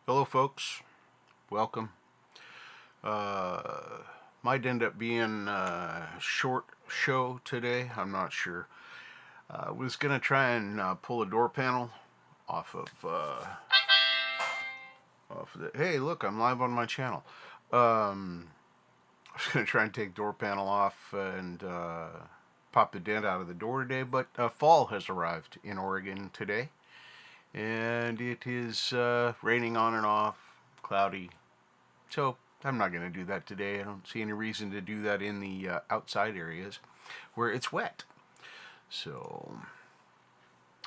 Hello folks, welcome. Might end up being a short show today, I'm not sure. I was going to try and pull a door panel off of the... Hey, look, I'm live on my channel. I was going to try and take door panel off and pop the dent out of the door today, but fall has arrived in Oregon today. And it is raining on and off, cloudy. So I'm not going to do that today. I don't see any reason to do that in the outside areas where it's wet. So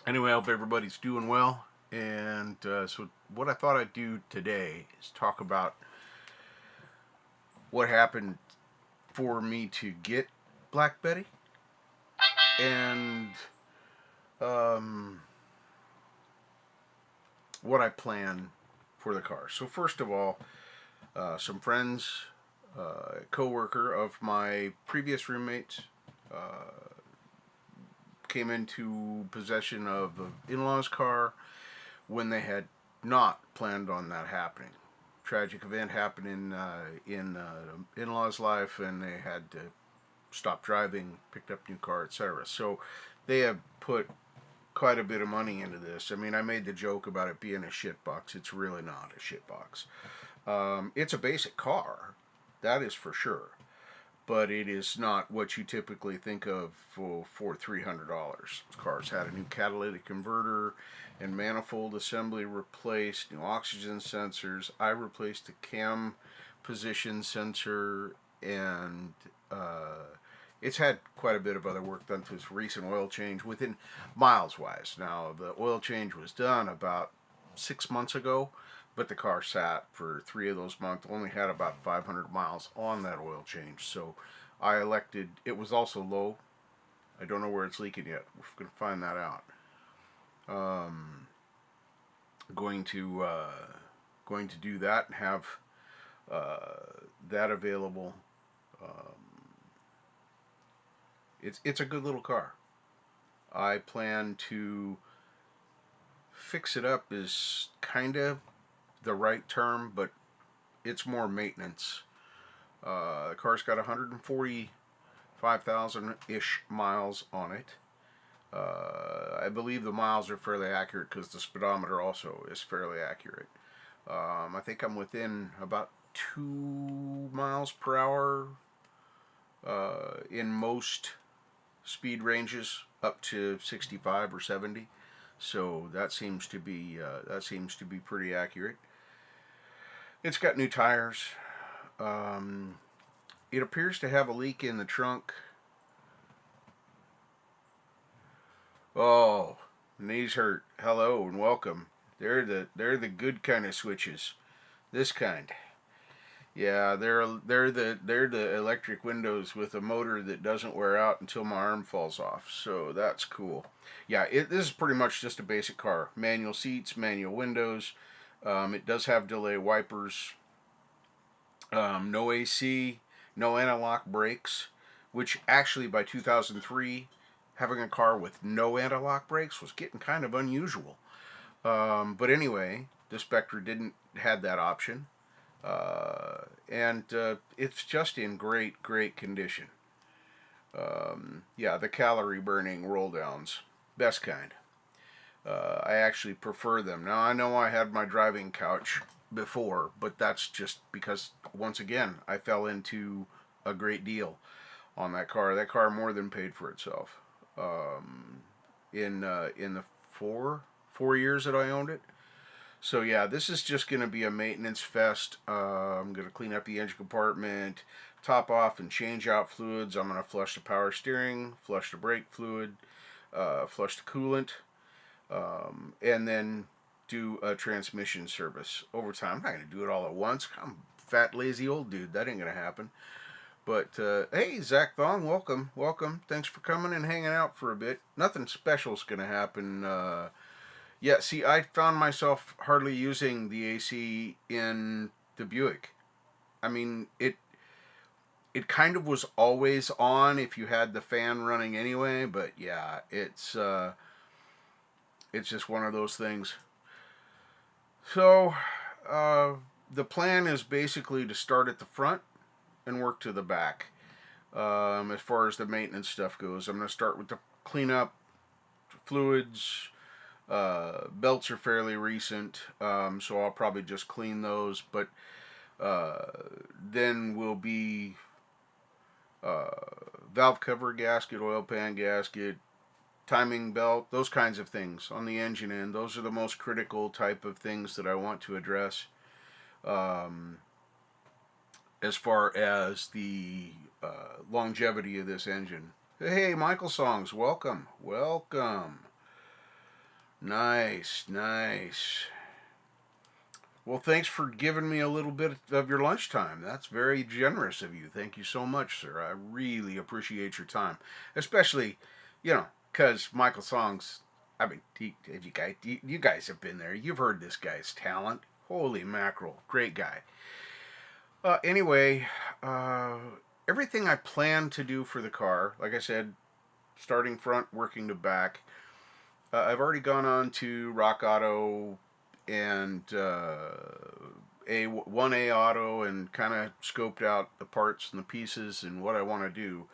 anyway, I hope everybody's doing well. And so what I thought I'd do today is talk about what happened for me to get Black Betty and what I plan for the car. So first of all, some friends, co-worker of my previous roommates, came into possession of an in-laws car when they had not planned on that happening. Tragic event happened in in-laws' life, and they had to stop driving, picked up new car, etc. So they have put quite a bit of money into this. I mean, I made the joke about it being a shitbox. It's really not a shitbox. It's a basic car, that is for sure, but it is not what you typically think of for $300. This car's had a new catalytic converter and manifold assembly replaced, new oxygen sensors. I replaced the cam position sensor, and it's had quite a bit of other work done to its recent oil change within miles wise. Now, the oil change was done about 6 months ago, but the car sat for 3 of those months, only had about 500 miles on that oil change. So I elected, it was also low. I don't know where it's leaking yet. We're going to find that out. Going to do that and have that available. It's a good little car. I plan to fix it up is kind of the right term, but it's more maintenance. The car's got 145,000-ish miles on it. I believe the miles are fairly accurate because the speedometer also is fairly accurate. I think I'm within about 2 miles per hour in most speed ranges, up to 65 or 70. So that seems to be pretty accurate. It's got new tires. It appears to have a leak in the trunk. Oh, knees hurt. Hello and welcome. They're the good kind of switches. This kind. Yeah, they're the electric windows with a motor that doesn't wear out until my arm falls off. So that's cool. Yeah, this is pretty much just a basic car. Manual seats, manual windows. It does have delay wipers. No AC, no anti-lock brakes, which actually by 2003, having a car with no anti-lock brakes was getting kind of unusual. But anyway, the Spectre didn't had that option. And it's just in great condition. Yeah, the calorie burning roll downs, best kind. I actually prefer them. Now, I know I had my driving couch before, but that's just because, once again, I fell into a great deal on that car. That car more than paid for itself. In the four years that I owned it. So yeah, this is just going to be a maintenance fest. I'm going to clean up the engine compartment, top off and change out fluids. I'm going to flush the power steering, flush the brake fluid, flush the coolant, and then do a transmission service over time. I'm not going to do it all at once. I'm a fat, lazy old dude. That ain't going to happen. But hey, Zach Thong, welcome. Thanks for coming and hanging out for a bit. Nothing special is going to happen. Yeah, see, I found myself hardly using the AC in the Buick. I mean, it kind of was always on if you had the fan running anyway, but yeah, it's just one of those things. So, the plan is basically to start at the front and work to the back. As far as the maintenance stuff goes, I'm going to start with the cleanup, fluids. Belts are fairly recent, so I'll probably just clean those. But then will be uh, valve cover gasket, oil pan gasket, timing belt, those kinds of things on the engine end. Those are the most critical type of things that I want to address. Um, as far as the longevity of this engine. Hey, Michael Songs, welcome, welcome. Nice, nice. Well, thanks for giving me a little bit of your lunchtime. That's very generous of you. Thank you so much, sir. I really appreciate your time, especially, because Michael Songs. I mean, you guys have been there. You've heard this guy's talent. Holy mackerel, great guy. Anyway, uh, everything I plan to do for the car, like I said, starting front, working to back. I've already gone on to Rock Auto and A1A Auto and kind of scoped out the parts and the pieces and what I want to do.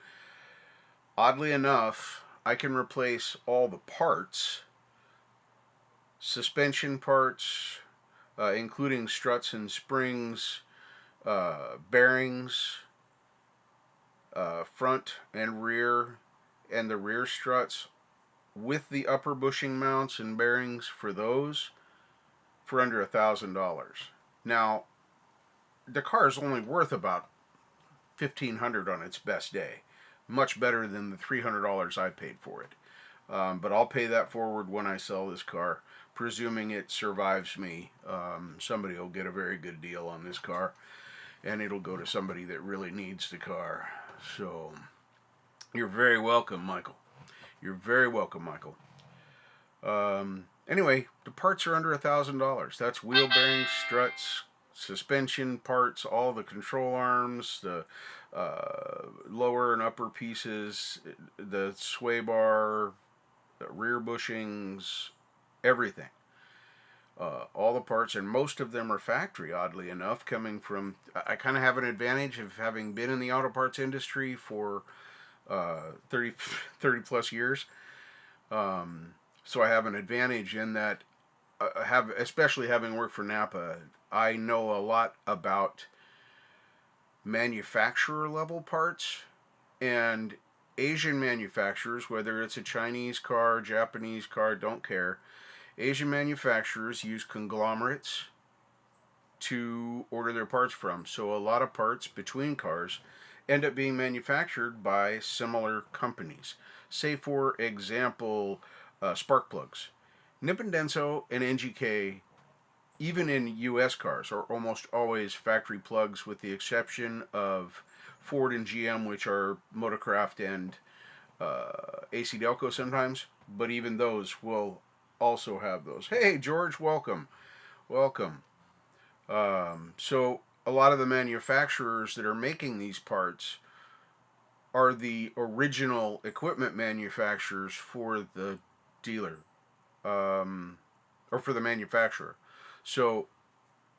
Oddly enough, I can replace all the parts, suspension parts, including struts and springs, bearings, front and rear, and the rear struts with the upper bushing mounts and bearings for those for under $1,000. Now, the car is only worth about $1,500 on its best day, much better than the $300 I paid for it. But I'll pay that forward when I sell this car, presuming it survives me. Somebody will get a very good deal on this car, and it'll go to somebody that really needs the car. So, you're very welcome, Michael. You're very welcome, Michael. Anyway, the parts are under $1,000. That's wheel bearings, struts, suspension parts, all the control arms, the lower and upper pieces, the sway bar, the rear bushings, everything. All the parts, and most of them are factory, oddly enough, coming from. I kind of have an advantage of having been in the auto parts industry for 30 plus years. So I have an advantage in that, especially having worked for Napa, I know a lot about manufacturer level parts, and Asian manufacturers, whether it's a Chinese car, Japanese car, don't care. Asian manufacturers use conglomerates to order their parts from. So a lot of parts between cars end up being manufactured by similar companies. Say, for example, spark plugs. Nippon Denso and NGK, even in US cars, are almost always factory plugs, with the exception of Ford and GM, which are Motorcraft and AC Delco sometimes, but even those will also have those. Hey, George, welcome. Welcome. So, a lot of the manufacturers that are making these parts are the original equipment manufacturers for the dealer, or for the manufacturer. So,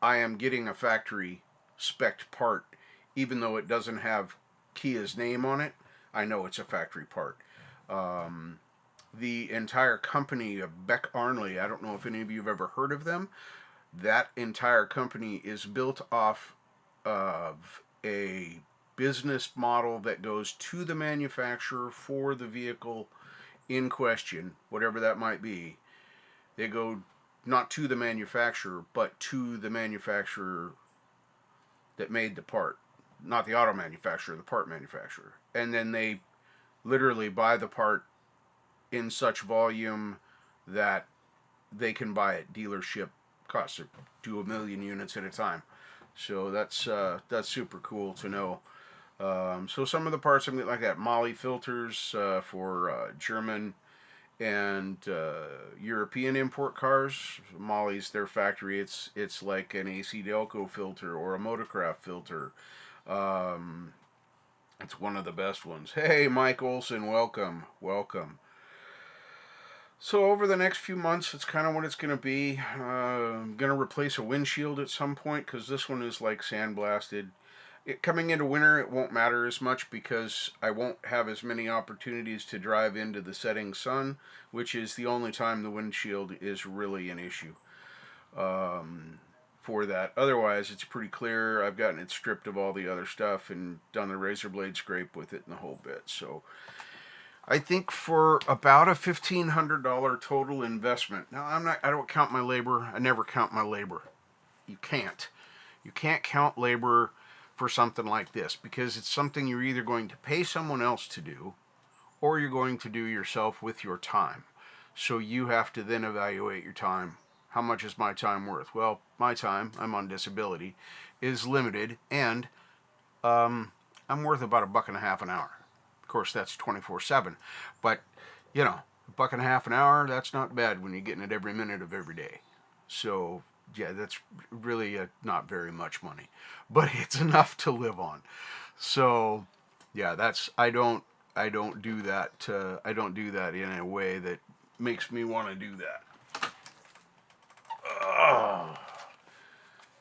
I am getting a factory spec'd part, even though it doesn't have Kia's name on it. I know it's a factory part. The entire company of Beck Arnley, I don't know if any of you have ever heard of them. That entire company is built off of a business model that goes to the manufacturer for the vehicle in question, whatever that might be. They go not to the manufacturer, but to the manufacturer that made the part. Not the auto manufacturer, the part manufacturer. And then they literally buy the part in such volume that they can buy it dealership costs. Do 1 million units at a time. So that's super cool to know. So some of the parts I'm getting like that. Moly filters for German and European import cars. Moly's their factory. It's like an AC Delco filter or a Motorcraft filter. It's one of the best ones. Hey, Mike Olson, welcome, welcome. So over the next few months, it's kind of what it's going to be. I'm going to replace a windshield at some point because this one is like sandblasted. Coming into winter, it won't matter as much because I won't have as many opportunities to drive into the setting sun, which is the only time the windshield is really an issue for that. Otherwise, it's pretty clear. I've gotten it stripped of all the other stuff and done the razor blade scrape with it and the whole bit. So I think for about a $1,500 total investment. Now I don't count my labor. I never count my labor. You can't. You can't count labor for something like this because it's something you're either going to pay someone else to do or you're going to do yourself with your time. So you have to then evaluate your time. How much is my time worth? Well, my time, I'm on disability, is limited, and I'm worth about $1.50 an hour. Of course, that's 24/7, but you know, $1.50 an hour, that's not bad when you're getting it every minute of every day. So yeah, that's really not very much money, but it's enough to live on. So yeah, that's I don't do that. I don't do that in a way that makes me want to do that. Oh.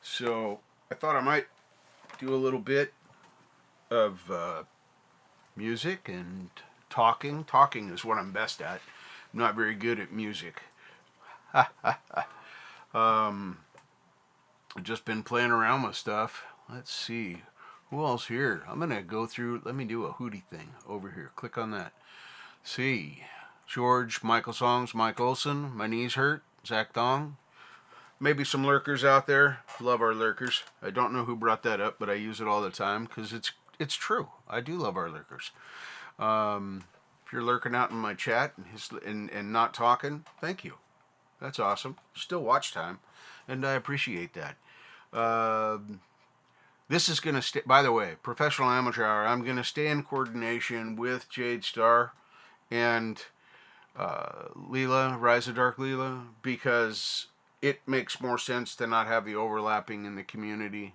So I thought I might do a little bit of music and talking. Talking is what I'm best at. I'm not very good at music. I've just been playing around with stuff. Let's see. Who else here? I'm going to go through. Let me do a hootie thing over here. Click on that. See. George, Michael Songs, Mike Olson, My Knees Hurt, Zach Thong. Maybe some lurkers out there. Love our lurkers. I don't know who brought that up, but I use it all the time because it's true. I do love our lurkers. If you're lurking out in my chat and not talking, thank you. That's awesome. Still watch time, and I appreciate that. This is going to stay, by the way, Professional Amateur Hour, I'm going to stay in coordination with Jade Star and Leela, Rise of Dark Leela, because it makes more sense to not have the overlapping in the community.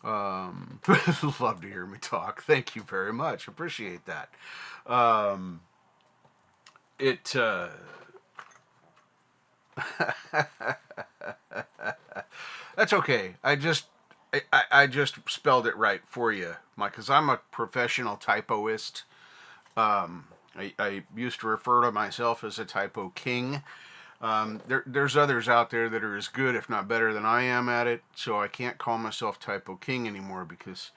Love to hear me talk. Thank you very much. Appreciate that. That's okay. I just spelled it right for you, Mike, because I'm a professional typoist. I used to refer to myself as a typo king. There's others out there that are as good, if not better, than I am at it, so I can't call myself typo king anymore because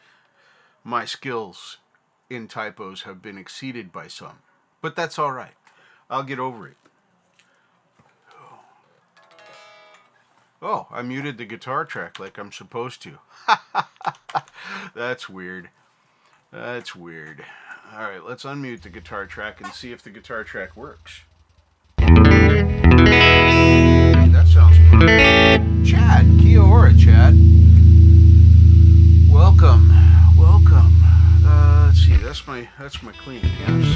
my skills in typos have been exceeded by some. But that's all right. I'll get over it. Oh, I muted the guitar track like I'm supposed to. That's weird. That's weird. All right, let's unmute the guitar track and see if the guitar track works. Hey, that sounds perfect. Chad, kia ora, Chad. Welcome, welcome. Let's see. That's my clean. Yes.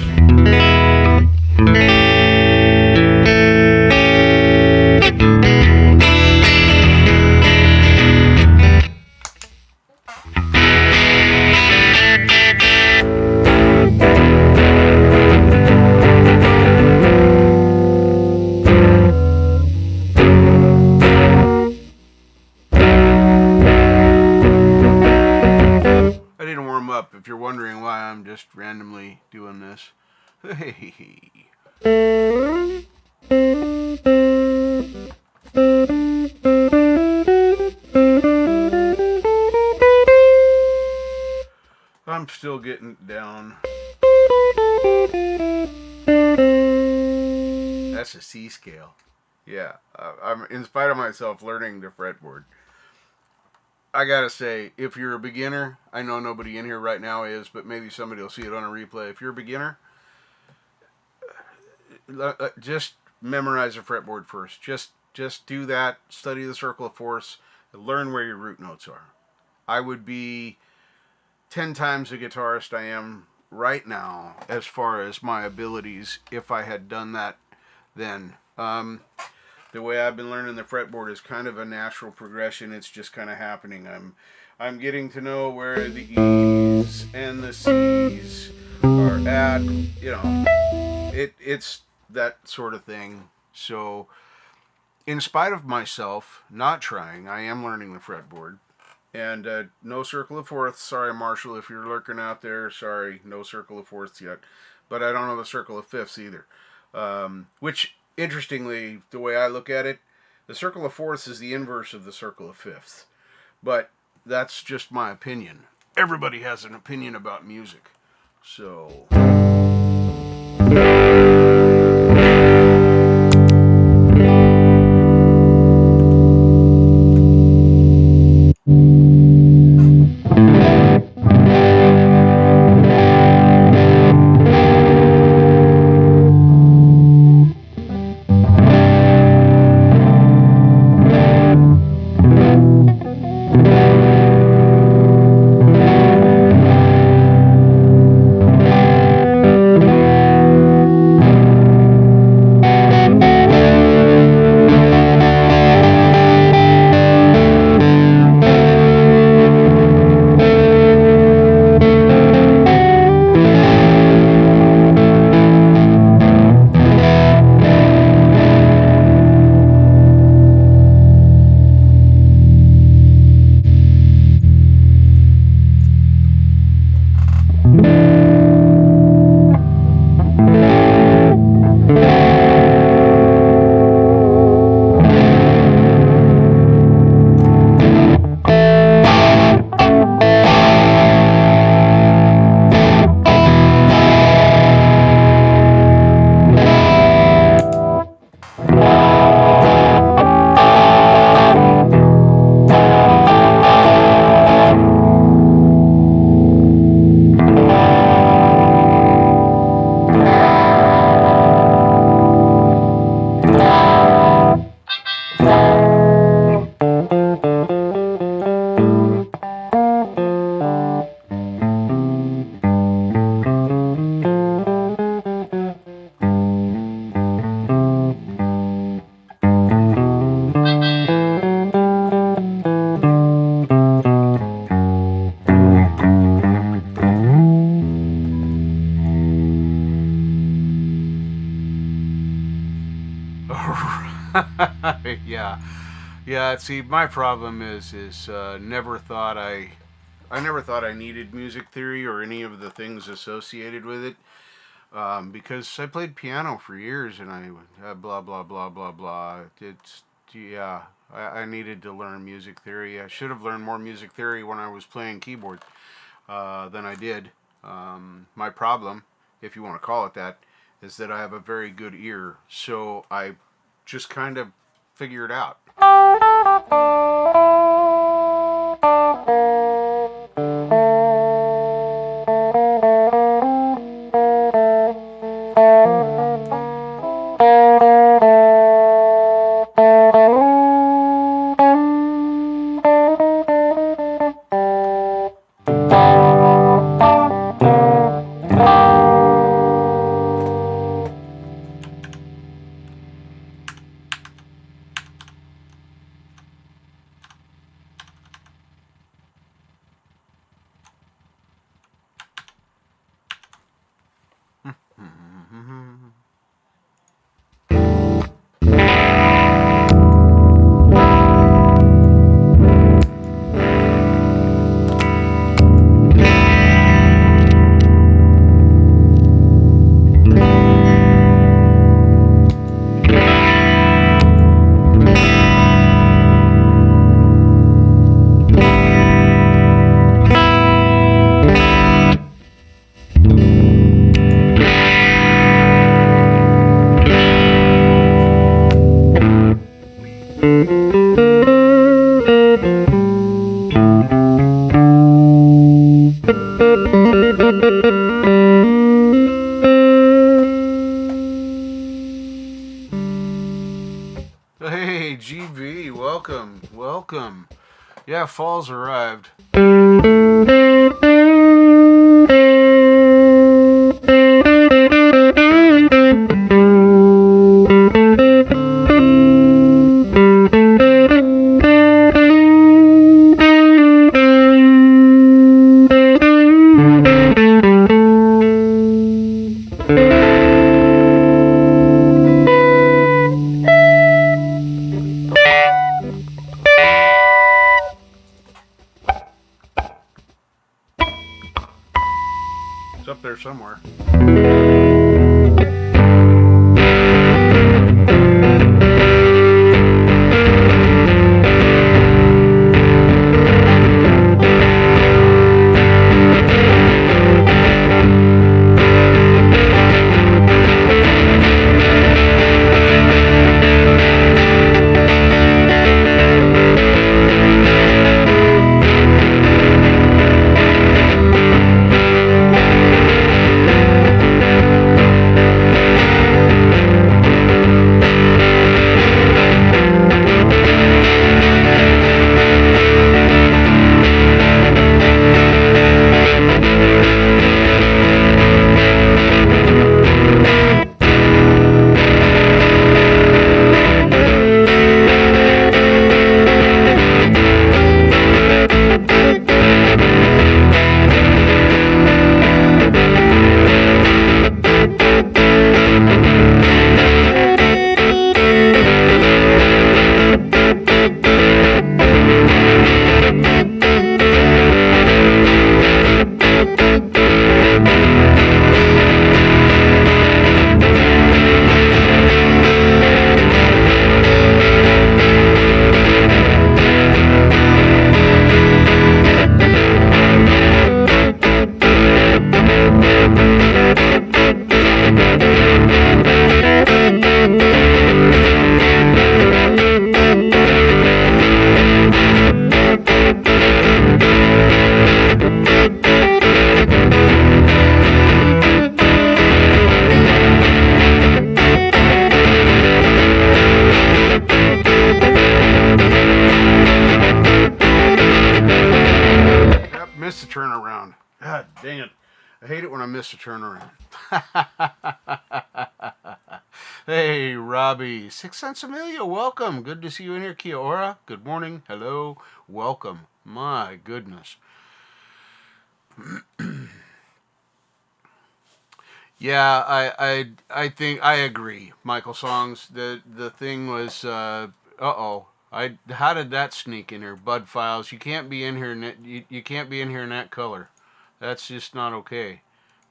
If you're wondering why I'm just randomly doing this. Hey. I'm still getting down. That's a C scale. Yeah, I'm in spite of myself learning the fretboard. I gotta say, if you're a beginner, I know nobody in here right now is, but maybe somebody will see it on a replay. If you're a beginner, just memorize the fretboard first. Just do that. Study the circle of fourths. Learn where your root notes are. I would be 10 times the guitarist I am right now as far as my abilities if I had done that then. The way I've been learning the fretboard is kind of a natural progression. It's just kind of happening. I'm getting to know where the E's and the C's are at. You know, it's that sort of thing. So, in spite of myself not trying, I am learning the fretboard. And no circle of fourths. Sorry, Marshall, if you're lurking out there. Sorry, no circle of fourths yet. But I don't know the circle of fifths either. Which, interestingly, the way I look at it, the circle of fourths is the inverse of the circle of fifths. But that's just my opinion. Everybody has an opinion about music. So... yeah, yeah. See, my problem is I never thought I needed music theory or any of the things associated with it, because I played piano for years and I blah blah blah blah blah. It's yeah. I needed to learn music theory. I should have learned more music theory when I was playing keyboard than I did. My problem, if you want to call it that, is that I have a very good ear, so I just kind of figure it out. Hey, GB, welcome, welcome. Yeah, fall's arrived. there somewhere. Missed the turnaround. God dang it. I hate it when I miss a turnaround. Hey, Robbie. Six Cents Amelia, welcome. Good to see you in here. Kia ora. Good morning. Hello. Welcome. My goodness. Yeah, I think I agree. Michael Songs. The thing was how did that sneak in here? Bud Files. You can't be in here you can't be in here in that color. That's just not okay.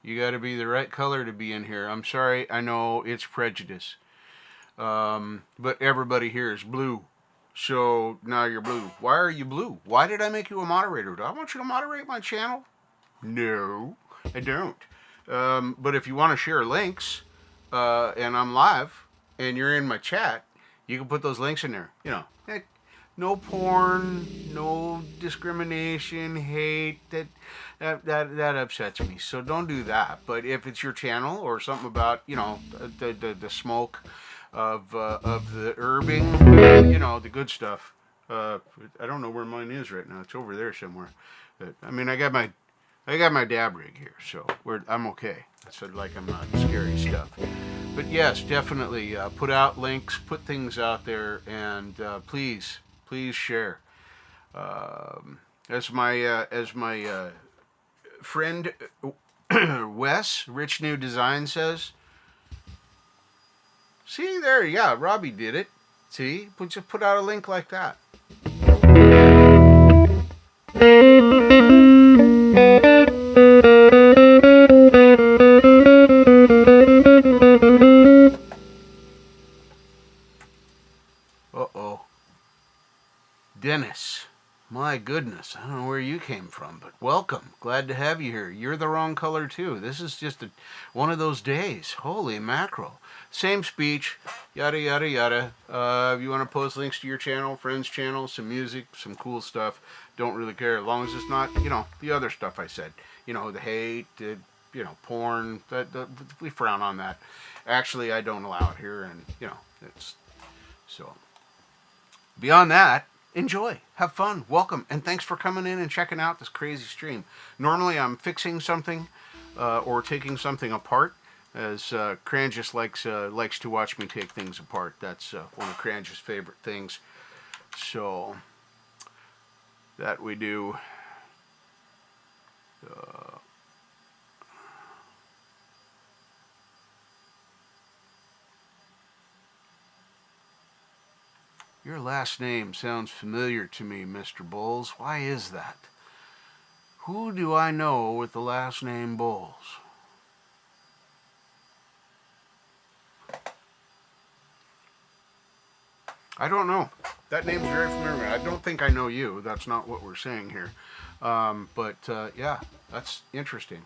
You got to be the right color to be in here. I'm sorry. I know it's prejudice. But everybody here is blue. So now you're blue. Why are you blue? Why did I make you a moderator? Do I want you to moderate my channel? No, I don't. But if you want to share links, and I'm live, and you're in my chat, you can put those links in there. You know, no porn, no discrimination, hate. That upsets me. So don't do that. But if it's your channel or something about, you know, the smoke of the herbing, you know, the good stuff. I don't know where mine is right now. It's over there somewhere. But, I mean, I got my dab rig here, so I'm okay. So like I'm not scary stuff. But yes, definitely put out links, put things out there, and please share. As my friend Wes, Rich New Design says. See there, yeah, Robbie did it. See, just put out a link like that. Uh-oh. Dennis. My goodness, I don't know where you came from, but welcome. Glad to have you here. You're the wrong color, too. This is just one of those days. Holy mackerel. Same speech, yada, yada, yada. If you want to post links to your channel, friends' channel, some music, some cool stuff, don't really care. As long as it's not, you know, the other stuff I said. You know, the hate, you know, porn. We frown on that. Actually, I don't allow it here, and, you know, it's... So, beyond that, enjoy, have fun, welcome, and thanks for coming in and checking out this crazy stream. Normally I'm fixing something or taking something apart, as Cranjus likes to watch me take things apart. That's one of Cranjus' favorite things. So that we do. Your last name sounds familiar to me, Mr. Bowles. Why is that? Who do I know with the last name Bowles? I don't know. That name's very familiar. I don't think I know you. That's not what we're saying here. Yeah, that's interesting.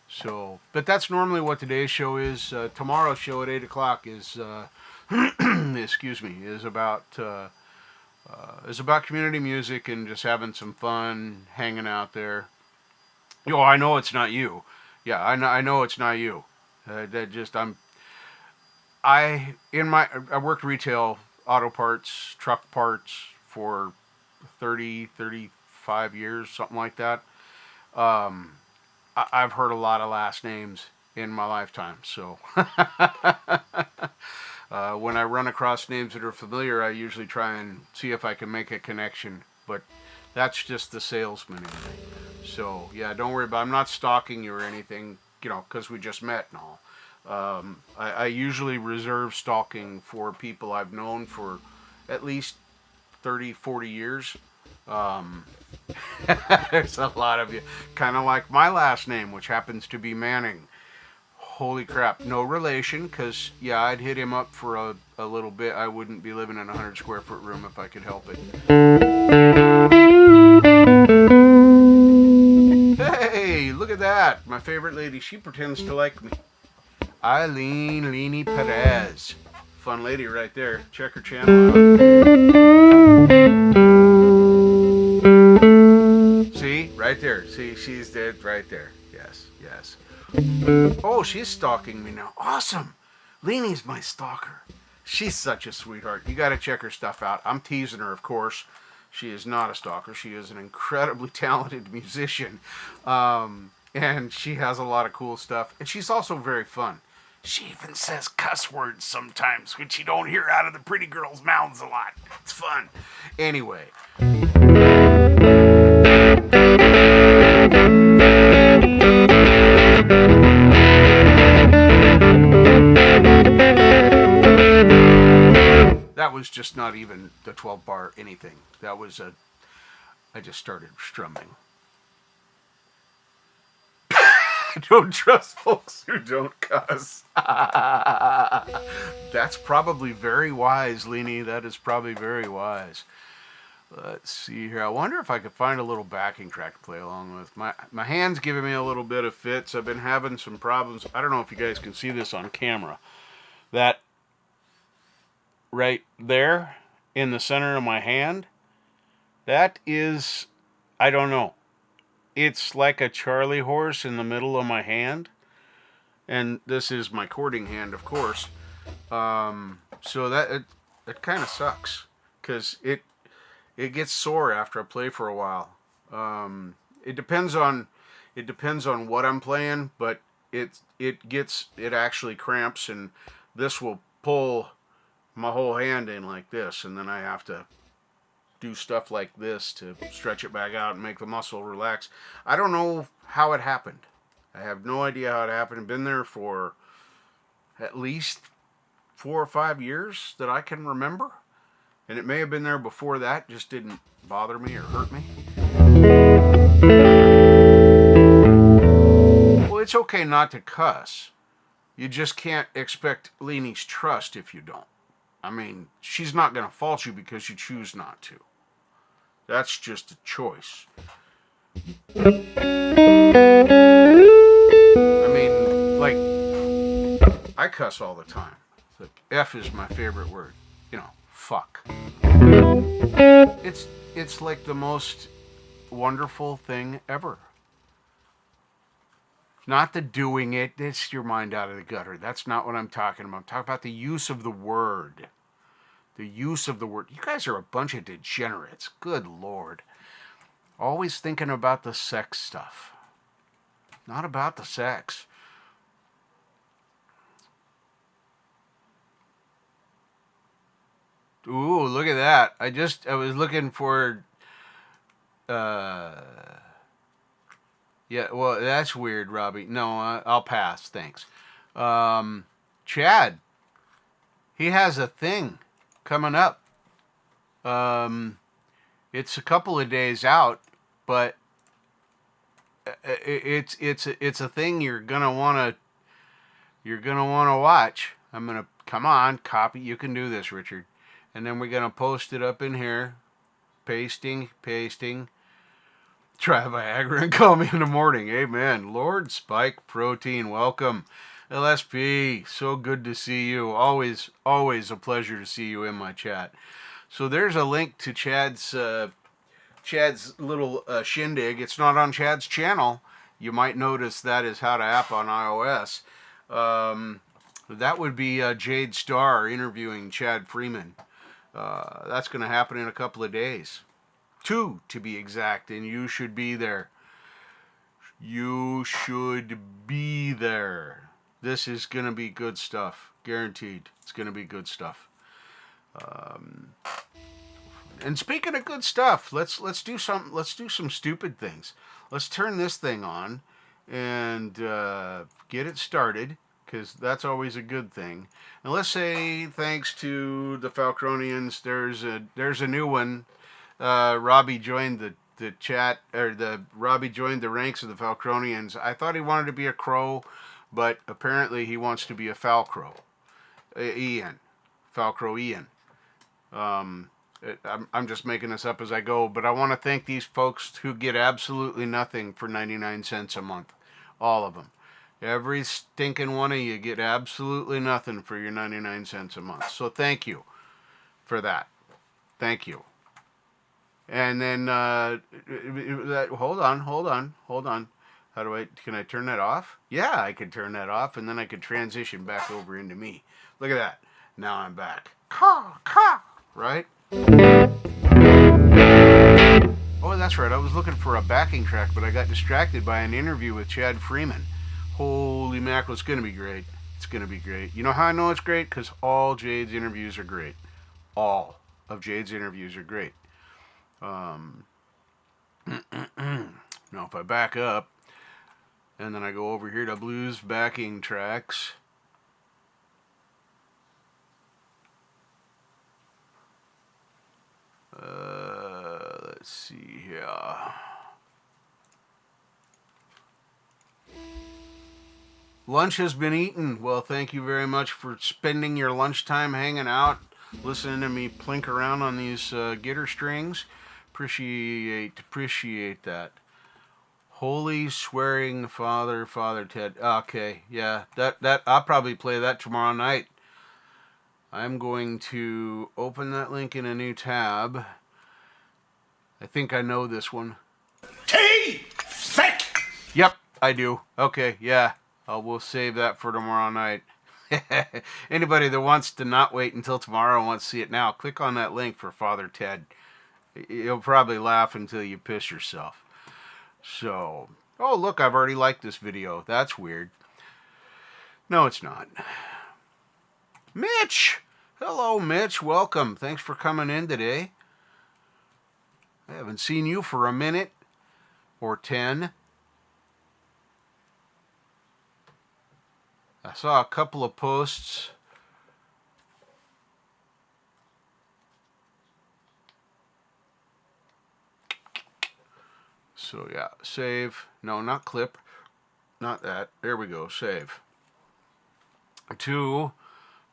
So, but that's normally what today's show is. Tomorrow's show at 8 o'clock is, excuse me, is about community music and just having some fun, hanging out there. Oh, I know it's not you. Yeah, I know it's not you. That just I worked retail auto parts, truck parts for 35 years, something like that. Um, I've heard a lot of last names in my lifetime. So when I run across names that are familiar, I usually try and see if I can make a connection. But that's just the salesman in me. So yeah, don't worry about. I'm not stalking you or anything, because we just met and all. I usually reserve stalking for people I've known for at least 30, 40 years. Um, there's a lot of you. Kind of like my last name, which happens to be Manning. Holy crap. No relation, because, yeah, I'd hit him up for a little bit. I wouldn't be living in a 100 square foot room if I could help it. Hey, look at that. My favorite lady. She pretends to like me. Eileen Leany Perez. Fun lady right there. Check her channel out. See? Right there. See, she's dead right there. Yes, yes. Oh, she's stalking me now. Awesome. Leanie's my stalker. She's such a sweetheart. You got to check her stuff out. I'm teasing her, of course. She is not a stalker. She is an incredibly talented musician. And she has a lot of cool stuff. And she's also very fun. She even says cuss words sometimes, which you don't hear out of the pretty girls' mouths a lot. It's fun. Anyway. That was just not even the 12 bar anything. That was I just started strumming. Don't trust folks who don't cuss. That's probably very wise, Leanie. That is probably very wise. Let's see here. I wonder if I could find a little backing track to play along with. My hand's giving me a little bit of fits. I've been having some problems. I don't know if you guys can see this on camera. That right there in the center of my hand, that is, I don't know. It's like a Charlie horse in the middle of my hand. And this is my cording hand, of course. So that it kind of sucks, because it gets sore after I play for a while. It depends on what I'm playing, but it actually cramps, and this will pull my whole hand in like this, and then I have to do stuff like this to stretch it back out and make the muscle relax. I don't know how it happened. I have no idea how it happened. I've been there for at least 4 or 5 years that I can remember. And it may have been there before that, just didn't bother me or hurt me. Well, it's okay not to cuss. You just can't expect Leanie's trust if you don't. I mean, she's not going to fault you because you choose not to. That's just a choice. I mean, like, I cuss all the time. Like, F is my favorite word. Fuck. It's like the most wonderful thing ever. Not the doing it. It's your mind out of the gutter. That's not what I'm talking about. I'm talking about the use of the word. The use of the word. You guys are a bunch of degenerates. Good Lord. Always thinking about the sex stuff. Not about the sex. Ooh, look at that. I was looking for... Yeah, well, that's weird, Robbie. No, I'll pass. Thanks. Chad. He has a thing coming up. It's a couple of days out, but it's a thing you're gonna wanna watch. Come on, copy. You can do this, Richard. And then we're going to post it up in here. Pasting. Try Viagra and call me in the morning. Amen. Lord Spike Protein, welcome. LSP, so good to see you. Always a pleasure to see you in my chat. So there's a link to Chad's little shindig. It's not on Chad's channel. You might notice that is How to App on iOS. That would be Jade Starr interviewing Chad Freeman. That's going to happen in a couple of days. 2 to be exact, and you should be there. You should be there. This is going to be good stuff. Guaranteed. It's going to be good stuff. And speaking of good stuff, let's do some stupid things. Let's turn this thing on and get it started, because that's always a good thing. And let's say thanks to the Falcronians, there's a new one. Robbie joined the chat, or Robbie joined the ranks of the Falcronians. I thought he wanted to be a crow, but apparently he wants to be a Falcro. Ian. Falcro Ian. I'm just making this up as I go, but I want to thank these folks who get absolutely nothing for 99 cents a month. All of them. Every stinking one of you get absolutely nothing for your 99 cents a month. So thank you for that. Thank you. And then, hold on. Can I turn that off? Yeah, I could turn that off, and then I could transition back over into me. Look at that. Now I'm back. Right? Oh, that's right. I was looking for a backing track, but I got distracted by an interview with Chad Freeman. Holy mackerel, it's going to be great. It's going to be great. You know how I know it's great? Because all Jade's interviews are great. All of Jade's interviews are great. Now, if I back up, and then I go over here to Blues backing tracks, let's see here. Lunch has been eaten. Well, thank you very much for spending your lunchtime hanging out, listening to me plink around on these gitter strings. Appreciate that. Holy swearing Father Ted. Okay, yeah, that I'll probably play that tomorrow night. I'm going to open that link in a new tab. I think I know this one. Thick. Yep, I do. Okay, yeah. We'll save that for tomorrow night. Anybody that wants to not wait until tomorrow and wants to see it now, click on that link for Father Ted. You'll probably laugh until you piss yourself. So, oh look, I've already liked this video. That's weird. No, it's not. Mitch! Hello, Mitch. Welcome. Thanks for coming in today. I haven't seen you for a minute or 10. I saw a couple of posts. So yeah, save. No, not clip. Not that. There we go. Save. To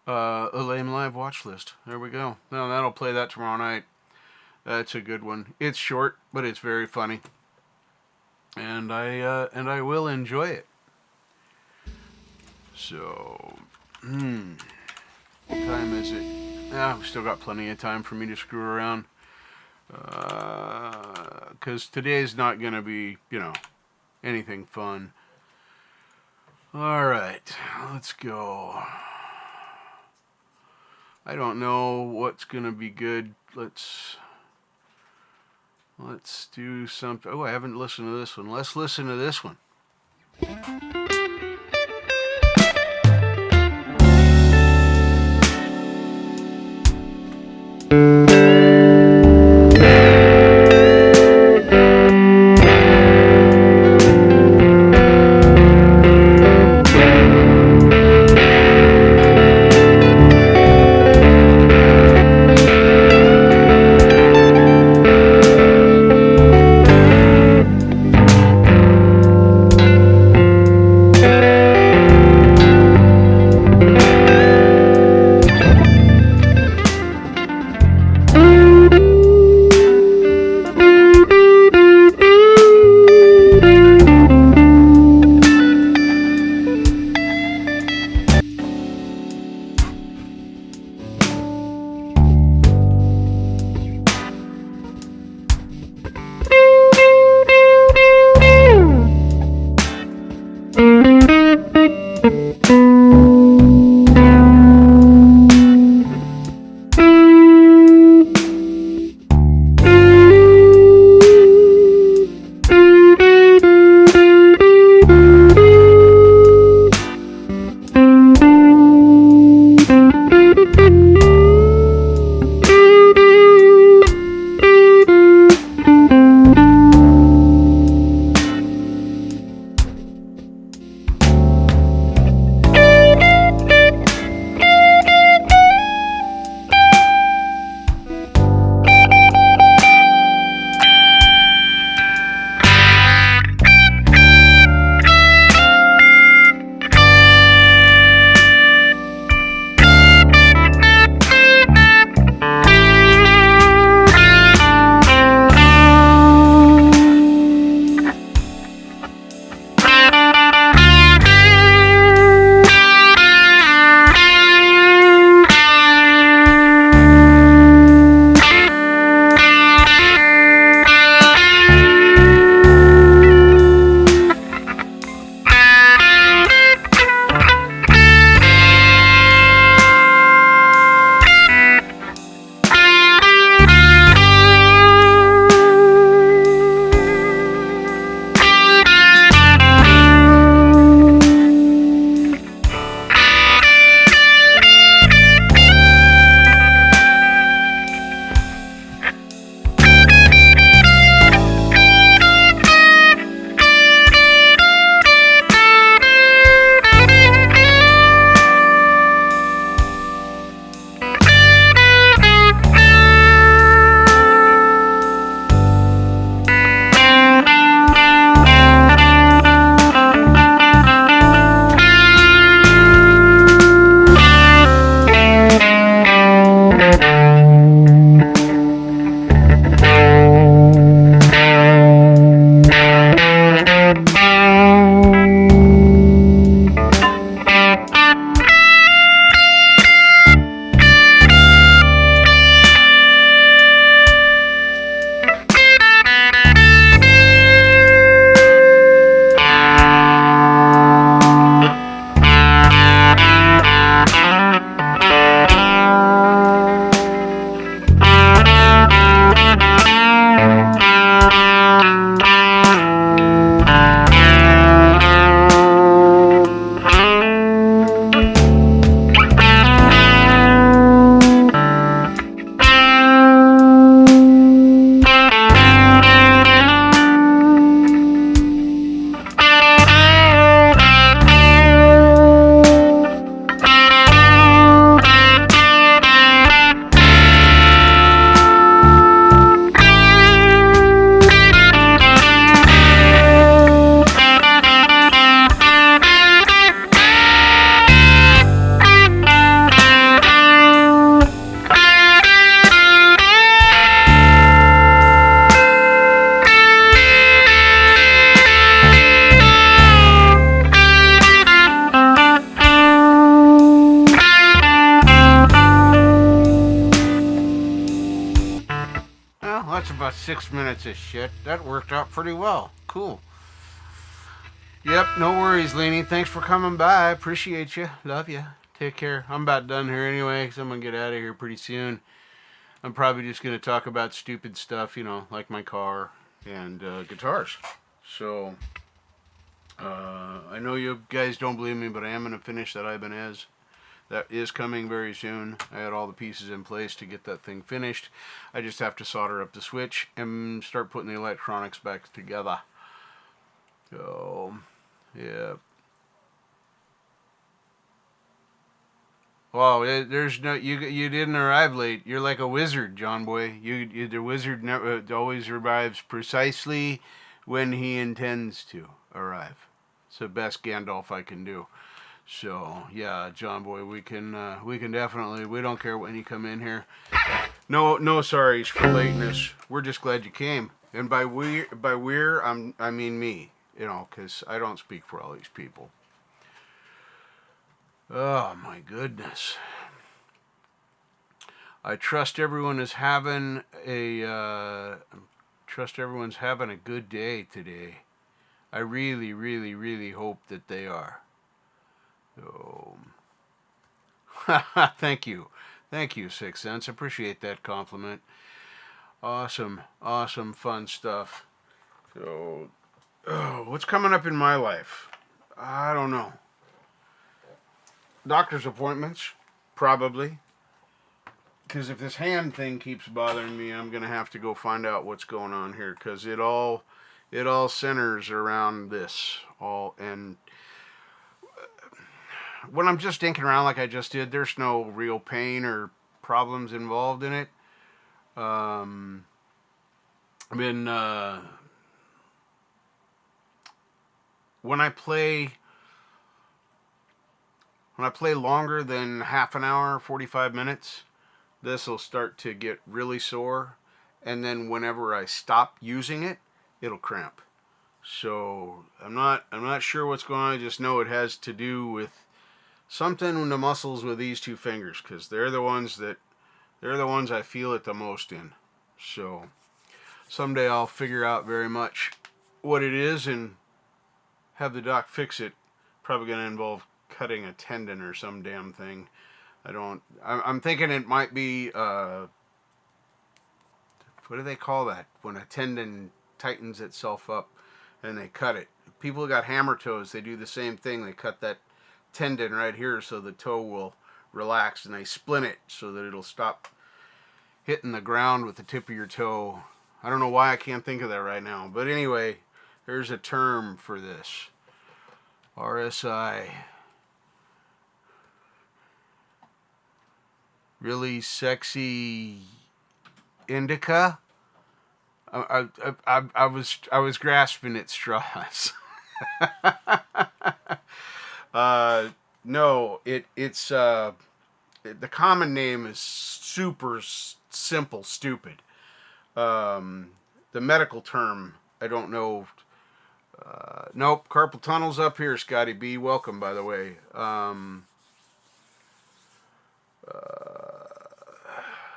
a Lame Live watch list. There we go. Now that'll play that tomorrow night. That's a good one. It's short, but it's very funny. And I will enjoy it. So, what time is it? We've still got plenty of time for me to screw around. Because today's not going to be, anything fun. Alright, let's go. I don't know what's going to be good. Let's do something. Oh, I haven't listened to this one. Let's listen to this one. that's about 6 minutes of shit. That worked out pretty well. Cool. Yep, no worries, Lainey. Thanks for coming by. Appreciate you. Love you. Take care. I'm about done here anyway, because I'm going to get out of here pretty soon. I'm probably just going to talk about stupid stuff, you know, like my car and guitars. So, I know you guys don't believe me, but I am going to finish that Ibanez. That is coming very soon. I had all the pieces in place to get that thing finished. I just have to solder up the switch and start putting the electronics back together. So, yeah. Wow, there's no you didn't arrive late. You're like a wizard, John boy. The wizard never always arrives precisely when he intends to arrive. It's the best Gandalf I can do. So yeah, John boy, we can definitely. We don't care when you come in here. No sorries for lateness. We're just glad you came. And by we're I mean me. You know, because I don't speak for all these people. Oh my goodness. I trust everyone is having a good day today. I really, really, really hope that they are. So, thank you, 6 Cents. Appreciate that compliment. Awesome, fun stuff. So, what's coming up in my life? I don't know. Doctor's appointments, probably. Because if this hand thing keeps bothering me, I'm gonna have to go find out what's going on here. Because it all centers around this. And when I'm just dinking around like I just did, there's no real pain or problems involved in it. I've been when I play longer than half an hour, 45 minutes, this will start to get really sore. And then whenever I stop using it, it'll cramp. So I'm not sure what's going on. I just know it has to do with something in the muscles with these two fingers, because they're the ones I feel it the most in. So someday I'll figure out very much what it is and have the doc fix it. Probably going to involve cutting a tendon or some damn thing. I'm thinking it might be, what do they call that? When a tendon tightens itself up and they cut it. People who got hammer toes, they do the same thing. They cut that tendon right here so the toe will relax, and they splint it so that it'll stop hitting the ground with the tip of your toe. I don't know why I can't think of that right now. But anyway, there's a term for this. RSI. Really sexy indica. I was grasping at straws. No, it's the common name is super simple stupid. The medical term, I don't know. Nope, carpal tunnel's up here, Scotty B. Welcome, by the way.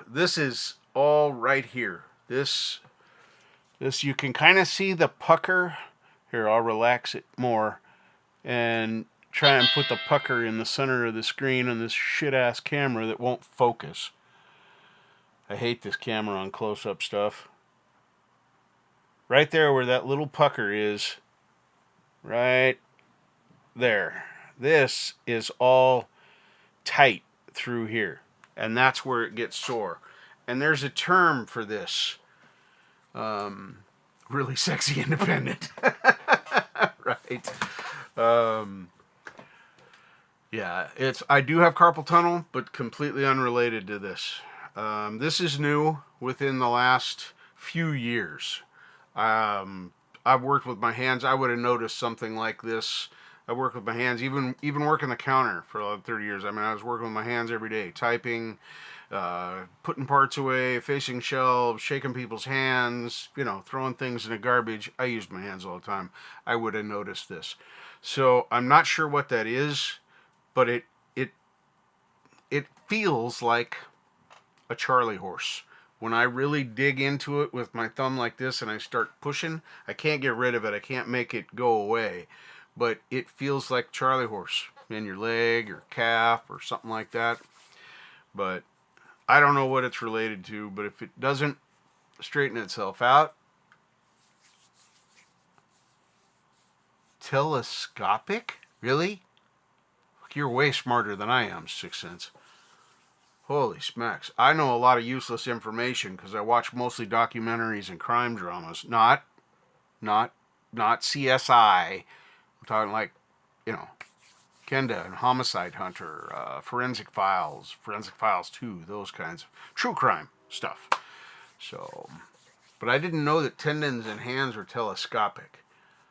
This is all right here. This you can kind of see the pucker. Here, I'll relax it more and try and put the pucker in the center of the screen on this shit-ass camera that won't focus. I hate this camera on close-up stuff. Right there where that little pucker is, right there. This is all tight through here, and that's where it gets sore. And there's a term for this. Really sexy independent. Right. Yeah, I do have carpal tunnel, but completely unrelated to this. This is new within the last few years. I've worked with my hands. I would have noticed something like this. I work with my hands, even working the counter for like 30 years. I mean, I was working with my hands every day, typing, putting parts away, facing shelves, shaking people's hands, throwing things in the garbage. I used my hands all the time. I would have noticed this. So I'm not sure what that is, but it feels like a Charlie horse when I really dig into it with my thumb like this and I start pushing, I can't get rid of it. I can't make it go away. But it feels like Charlie horse in your leg or calf or something like that. But I don't know what it's related to, but if it doesn't straighten itself out, telescopic? Really? You're way smarter than I am, Sixth Sense. Holy smacks. I know a lot of useless information because I watch mostly documentaries and crime dramas. Not, not CSI. I'm talking like, you know, Kenda and Homicide Hunter, Forensic Files 2, those kinds of true crime stuff. So, but I didn't know that tendons and hands are telescopic.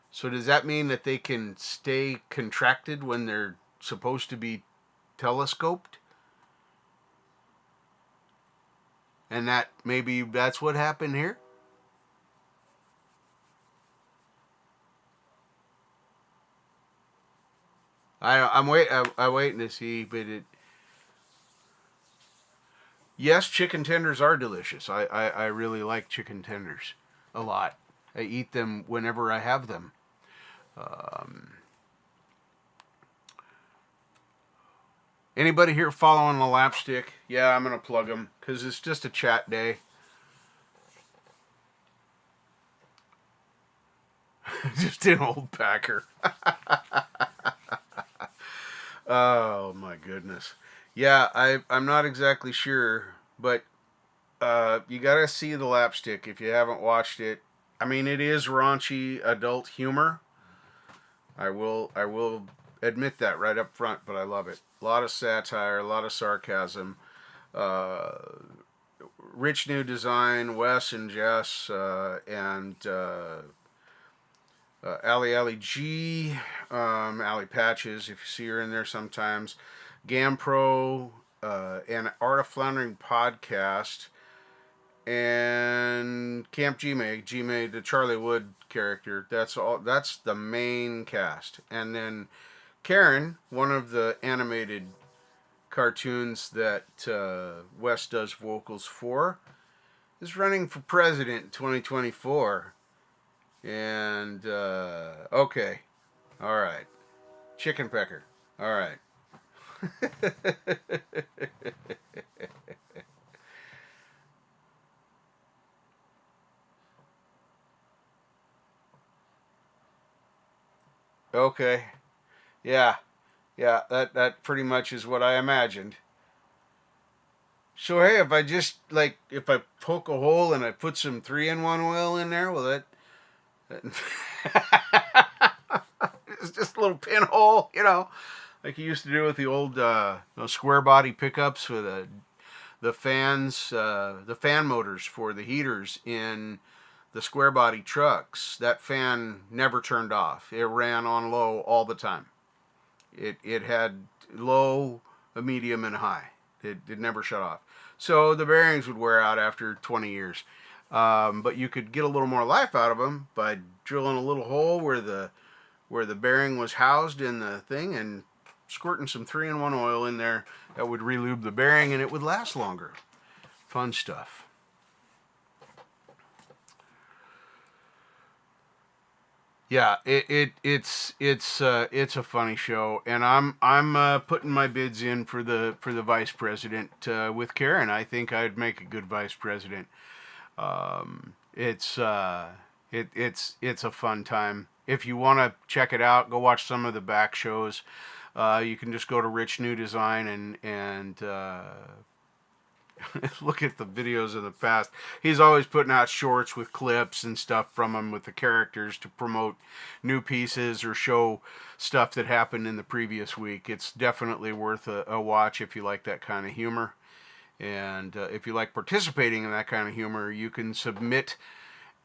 So does that mean that they can stay contracted when they're supposed to be telescoped? And that maybe that's what happened here? I'm waiting to see, but yes, chicken tenders are delicious. I really like chicken tenders a lot. I eat them whenever I have them. Um, Anybody here following the lapstick? Yeah, I'm gonna plug them because it's just a chat day. Just an old packer. Oh my goodness. Yeah, I'm not exactly sure, but you gotta see the lapstick if you haven't watched it. I mean, it is raunchy adult humor. I will admit that right up front, but I love it. A lot of satire, a lot of sarcasm. Uh, Rich new design, Wes and Jess, and Allie G, Allie Patches, if you see her in there sometimes, Gampro, and Art of Floundering podcast, and Camp G-May, the Charlie Wood character. That's all. That's the main cast, and then Karen, one of the animated cartoons that Wes does vocals for, is running for president in 2024. And, okay. All right. Chicken pecker. All right. Okay. Yeah. Yeah, that pretty much is what I imagined. So hey, if I just like if I poke a hole and I put some 3-in-1 oil in there, well it's just a little pinhole, like you used to do with the old those square body pickups with the fans, the fan motors for the heaters in the square body trucks. That fan never turned off. It ran on low all the time. It had low, a medium, and high. It never shut off. So the bearings would wear out after 20 years. But you could get a little more life out of them by drilling a little hole where the bearing was housed in the thing and squirting some 3-in-1 oil in there that would relube the bearing and it would last longer. Fun stuff. Yeah, it's a funny show, and I'm putting my bids in for the vice president with Karen. I think I'd make a good vice president. It's it's a fun time. If you want to check it out, go watch some of the back shows. You can just go to Rich New Design and look at the videos of the past. He's always putting out shorts with clips and stuff from them with the characters to promote new pieces or show stuff that happened in the previous week. It's definitely worth a watch if you like that kind of humor. And if you like participating in that kind of humor, you can submit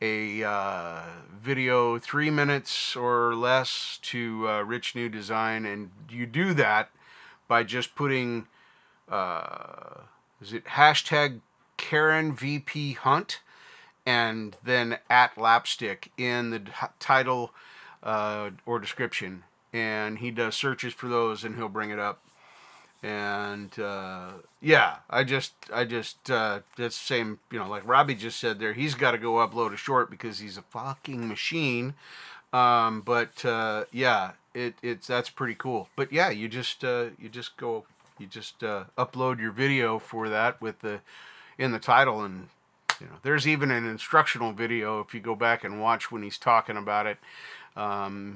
a video 3 minutes or less to Rich New Design, and you do that by just putting is it hashtag Karen VP Hunt and then at Lapstick in the title or description, and he does searches for those and he'll bring it up. And yeah, it's the same, like Robbie just said there. He's got to go upload a short because he's a fucking machine. But yeah, it's that's pretty cool. But yeah, you just upload your video for that with the in the title, and there's even an instructional video if you go back and watch when he's talking about it.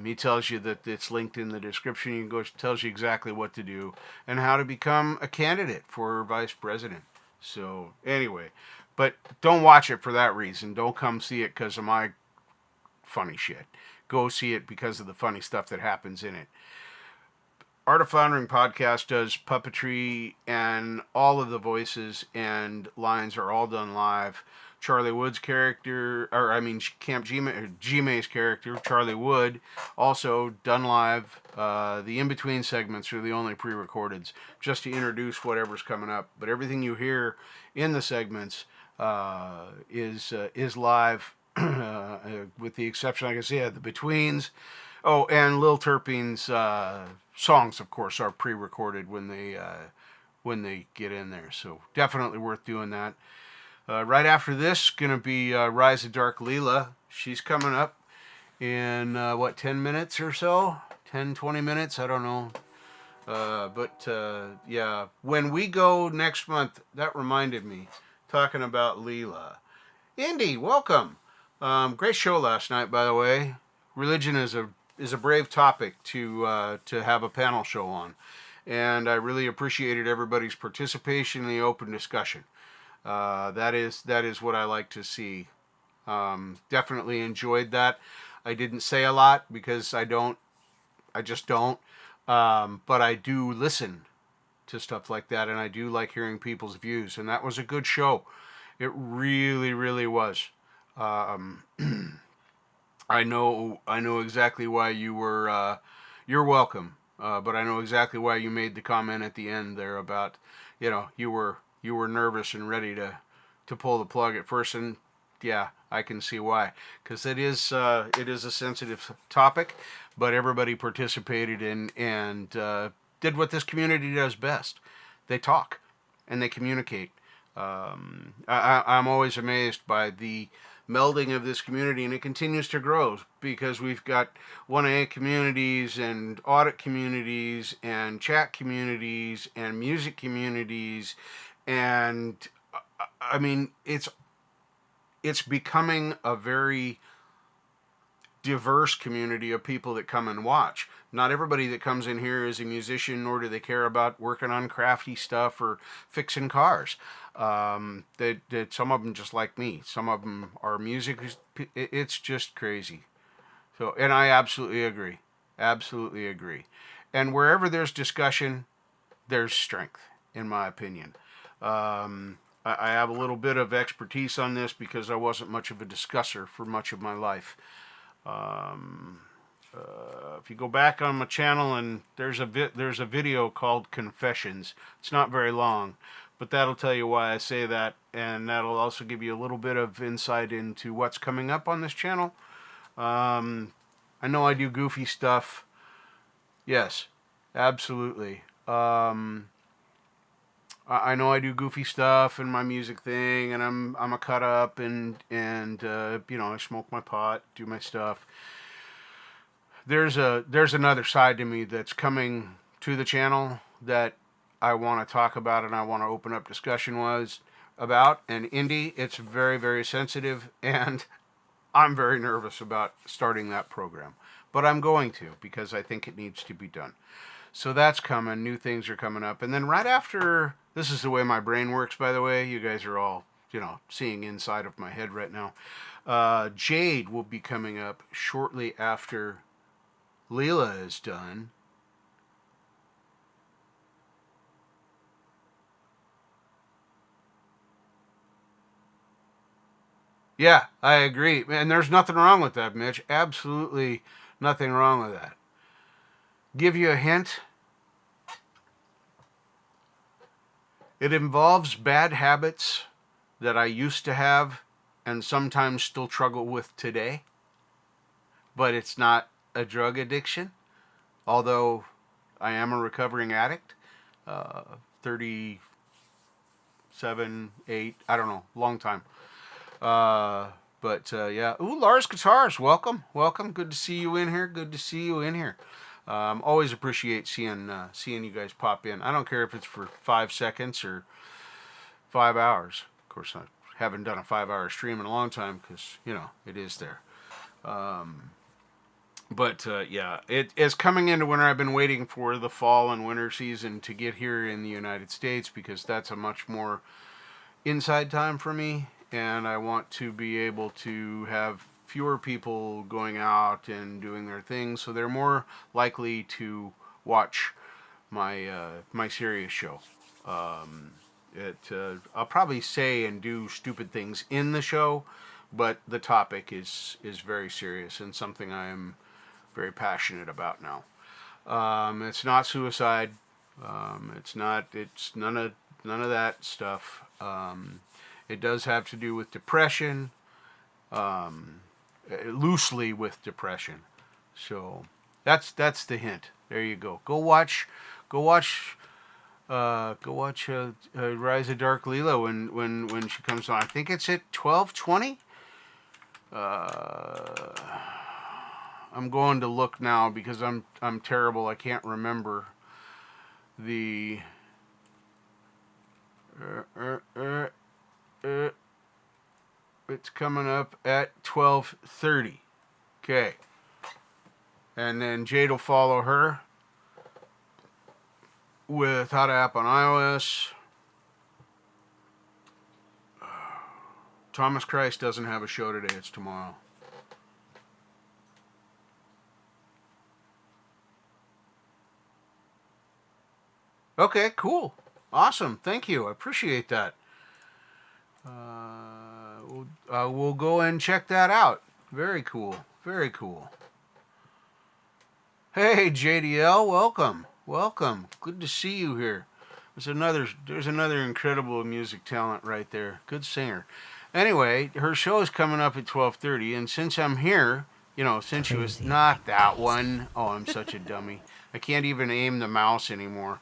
He tells you that it's linked in the description. You can go, tells you exactly what to do and how to become a candidate for vice president. So anyway, but don't watch it for that reason. Don't come see it because of my funny shit. Go see it because of the funny stuff that happens in it. Art of Floundering podcast does puppetry, and all of the voices and lines are all done live. Charlie Wood's character, or I mean Camp G-May's character, Charlie Wood, also done live. The in-between segments are the only pre-recordeds, just to introduce whatever's coming up. But everything you hear in the segments is live, with the exception, like I said, the betweens. Oh, and Lil Turpin's songs, of course, are pre-recorded when they get in there. So definitely worth doing that. Right after this, gonna be Rise of Dark Leela. She's coming up in 10 minutes or so, 10, 20 minutes, I don't know. But yeah, when we go next month, that reminded me, talking about Leela. Indy, welcome. Great show last night, by the way. Religion is a brave topic to have a panel show on, and I really appreciated everybody's participation in the open discussion. That is what I like to see. Definitely enjoyed that. I didn't say a lot because I just don't. But I do listen to stuff like that, and I do like hearing people's views. And that was a good show. It really, really was. I know exactly why you were. You're welcome. But I know exactly why you made the comment at the end there about, you were nervous and ready to pull the plug at first, and yeah, I can see why, because it is a sensitive topic, but everybody participated in and did what this community does best. They talk and they communicate. I'm always amazed by the melding of this community, and it continues to grow because we've got 1A communities and audit communities and chat communities and music communities, and I mean it's becoming a very diverse community of people that come and watch. Not everybody that comes in here is a musician, nor do they care about working on crafty stuff or fixing cars. Some of them just like me. Some of them are music. It's just crazy. So, and I absolutely agree. Absolutely agree. And wherever there's discussion, there's strength, in my opinion. I have a little bit of expertise on this because I wasn't much of a discusser for much of my life. If you go back on my channel, and there's a video called Confessions. It's not very long, but that'll tell you why I say that, and that'll also give you a little bit of insight into what's coming up on this channel. I know I do goofy stuff. Yes, absolutely. I know I do goofy stuff in my music thing, and I'm a cut up, and I smoke my pot, do my stuff. There's another side to me that's coming to the channel that I want to talk about and I want to open up discussion about. And Indy, it's very, very sensitive, and I'm very nervous about starting that program, but I'm going to because I think it needs to be done. So that's coming. New things are coming up. And then right after, this is the way my brain works, by the way. You guys are all, seeing inside of my head right now. Jade will be coming up shortly after Leela is done. Yeah, I agree. And there's nothing wrong with that, Mitch. Absolutely nothing wrong with that. Give you a hint. It involves bad habits that I used to have and sometimes still struggle with today. But it's not a drug addiction, although I am a recovering addict. 37, 8, I don't know, long time. Yeah. Ooh, Lars Guitars, welcome, welcome. Good to see you in here. Good to see you in here. Always appreciate seeing you guys pop in. I don't care if it's for 5 seconds or 5 hours. Of course, I haven't done a 5 hour stream in a long time because it is there. Yeah, it is coming into winter. I've been waiting for the fall and winter season to get here in the United States because that's a much more inside time for me, and I want to be able to have fewer people going out and doing their things, so they're more likely to watch my serious show. I'll probably say and do stupid things in the show, but the topic is very serious and something I am very passionate about now. It's not suicide. It's none of that stuff. It does have to do with depression, loosely with depression. So that's the hint. There you go. Go watch Rise of Dark Leela when she comes on. I think it's at 12:20. I'm going to look now because I'm terrible. I can't remember the. It's coming up at 12:30. Okay. And then Jade will follow her with How to App on iOS. Thomas Christ doesn't have a show today. It's tomorrow. Okay, cool. Awesome. Thank you. I appreciate that. We'll go and check that out. Very cool. Very cool. Hey, JDL, welcome. Welcome. Good to see you here. There's another incredible music talent right there. Good singer. Anyway, her show is coming up at 12:30, and since I'm here, since she was not that one. Oh, I'm such a dummy. I can't even aim the mouse anymore.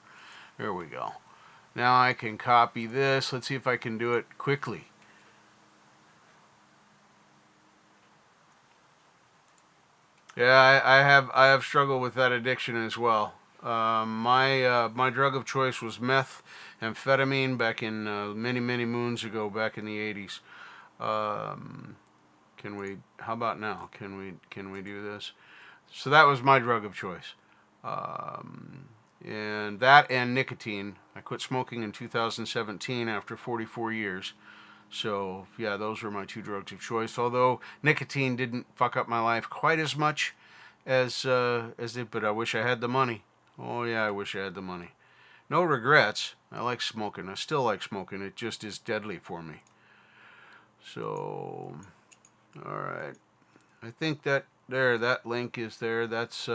There we go. Now I can copy this. Let's see if I can do it quickly. Yeah, I have struggled with that addiction as well. My drug of choice was methamphetamine back in many moons ago, back in the 80s. How about now? Can we do this? So that was my drug of choice. And that and nicotine. I quit smoking in 2017 after 44 years. So, yeah, those were my two drugs of choice. Although nicotine didn't fuck up my life quite as much as it, but I wish I had the money. Oh, yeah, I wish I had the money. No regrets. I like smoking. I still like smoking. It just is deadly for me. So, all right. I think that link is there. That's,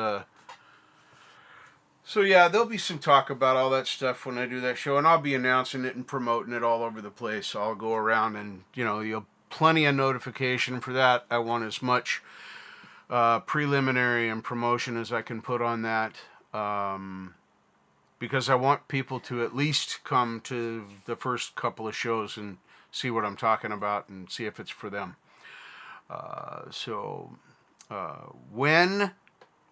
So yeah, there'll be some talk about all that stuff when I do that show, and I'll be announcing it and promoting it all over the place. I'll go around and, you'll plenty of notification for that. I want as much preliminary and promotion as I can put on that, because I want people to at least come to the first couple of shows and see what I'm talking about and see if it's for them. When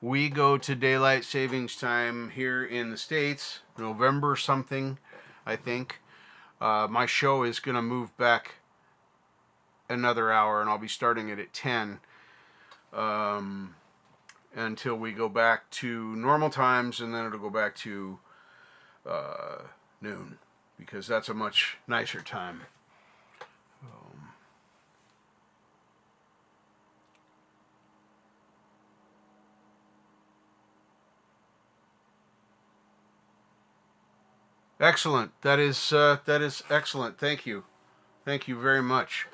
we go to daylight savings time here in the States, November something, I think. My show is going to move back another hour, and I'll be starting it at 10 until we go back to normal times, and then it'll go back to noon, because that's a much nicer time. Excellent. That is excellent. Thank you. Thank you very much.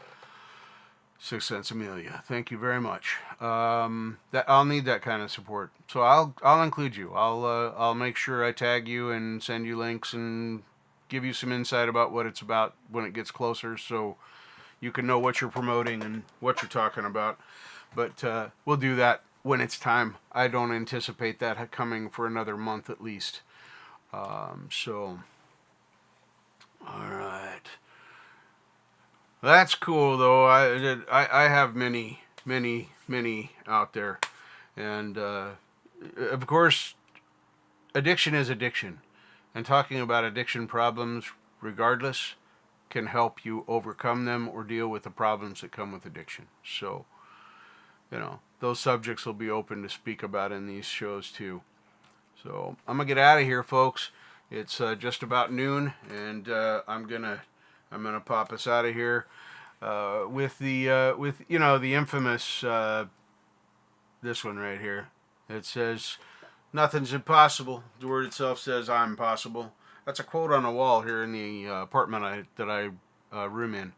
6 cents Amelia. Thank you very much. That I'll need that kind of support. So I'll include you. I'll make sure I tag you and send you links and give you some insight about what it's about when it gets closer, so you can know what you're promoting and what you're talking about. But we'll do that when it's time. I don't anticipate that coming for another month at least. So, all right. That's cool, though. I have many out there. And, of course, addiction is addiction. And talking about addiction problems, regardless, can help you overcome them or deal with the problems that come with addiction. So, those subjects will be open to speak about in these shows, too. So, I'm going to get out of here, folks. It's just about noon, and I'm gonna pop us out of here with the infamous this one right here. It says, "Nothing's impossible." The word itself says, "I'm possible." That's a quote on a wall here in the apartment that I room in.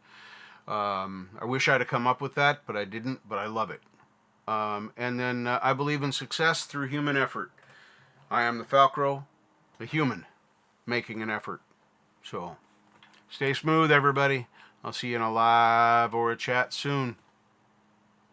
I wish I'd have come up with that, but I didn't. But I love it. And then I believe in success through human effort. I am the Falcro, a human making an effort. So stay smooth, everybody. I'll see you in a live or a chat soon.